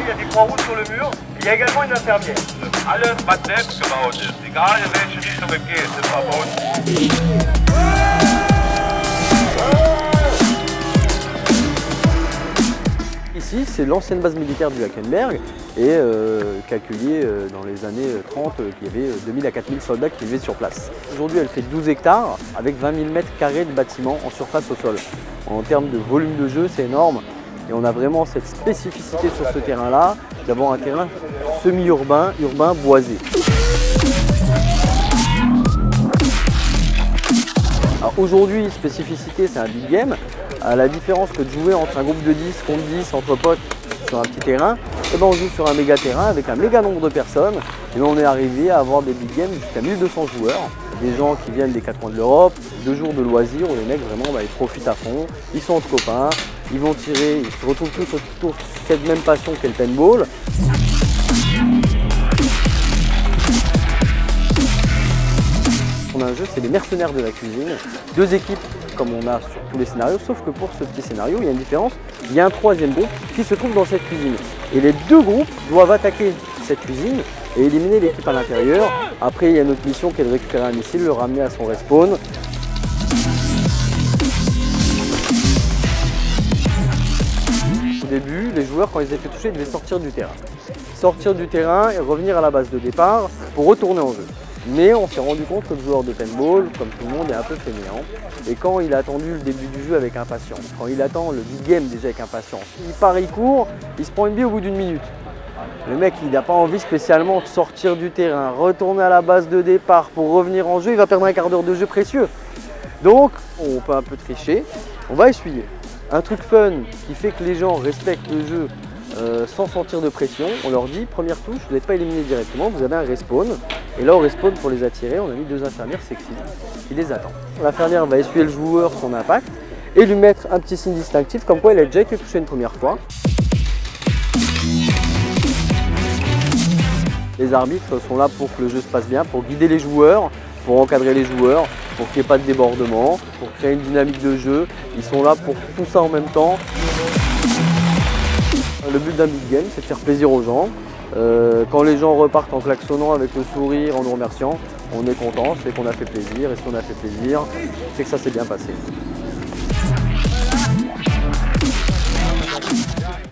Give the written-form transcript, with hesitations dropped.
il y a des croix rouges sur le mur. Il y a également une infirmière. Alles, was selbst gebaut ist, egal in welche Richtung es geht, ist verboten. Ici, c'est l'ancienne base militaire du Hackenberg et qui accueillait dans les années 30, il y avait 2000 à 4000 soldats qui vivaient sur place. Aujourd'hui, elle fait 12 hectares avec 20 000 mètres carrés de bâtiments en surface au sol. En termes de volume de jeu, c'est énorme et on a vraiment cette spécificité sur ce terrain-là d'avoir un terrain semi-urbain, urbain, boisé. Aujourd'hui, spécificité, c'est un big game. À la différence que de jouer entre un groupe de 10 contre 10 entre potes sur un petit terrain, et ben on joue sur un méga terrain avec un méga nombre de personnes. Et on est arrivé à avoir des big games jusqu'à 1200 joueurs. Des gens qui viennent des quatre coins de l'Europe, 2 jours de loisirs où les mecs vraiment ils profitent à fond. Ils sont entre copains, ils vont tirer, ils se retrouvent tous autour de cette même passion qu'est le paintball. On a un jeu, c'est les mercenaires de la cuisine. 2 équipes comme on a sur tous les scénarios, sauf que pour ce petit scénario, il y a une différence. Il y a un 3e groupe qui se trouve dans cette cuisine. Et les 2 groupes doivent attaquer cette cuisine et éliminer l'équipe à l'intérieur. Après, il y a notre mission qui est de récupérer un missile, le ramener à son respawn. Au début, les joueurs, quand ils étaient touchés, devaient sortir du terrain. Sortir du terrain et revenir à la base de départ pour retourner en jeu. Mais on s'est rendu compte que le joueur de paintball, comme tout le monde, est un peu fainéant. Et quand il a attendu le début du jeu avec impatience, quand il attend le big game déjà avec impatience, il part, il court, il se prend une bille au bout d'une minute. Le mec, il n'a pas envie spécialement de sortir du terrain, retourner à la base de départ pour revenir en jeu, il va perdre un quart d'heure de jeu précieux. Donc, on peut un peu tricher, on va essuyer. Un truc fun qui fait que les gens respectent le jeu sans sentir de pression, on leur dit, première touche, vous n'êtes pas éliminé directement, vous avez un respawn. Et là, au respawn, pour les attirer, on a mis 2 infirmières sexy qui les attendent. L'infirmière va essuyer le joueur son impact et lui mettre un petit signe distinctif comme quoi il a déjà été touché une première fois. Les arbitres sont là pour que le jeu se passe bien, pour guider les joueurs, pour encadrer les joueurs, pour qu'il n'y ait pas de débordement, pour créer une dynamique de jeu. Ils sont là pour tout ça en même temps. Le but d'un big game, c'est de faire plaisir aux gens. Quand les gens repartent en klaxonnant avec le sourire, en nous remerciant, on est content, c'est qu'on a fait plaisir. Et si on a fait plaisir, c'est que ça s'est bien passé.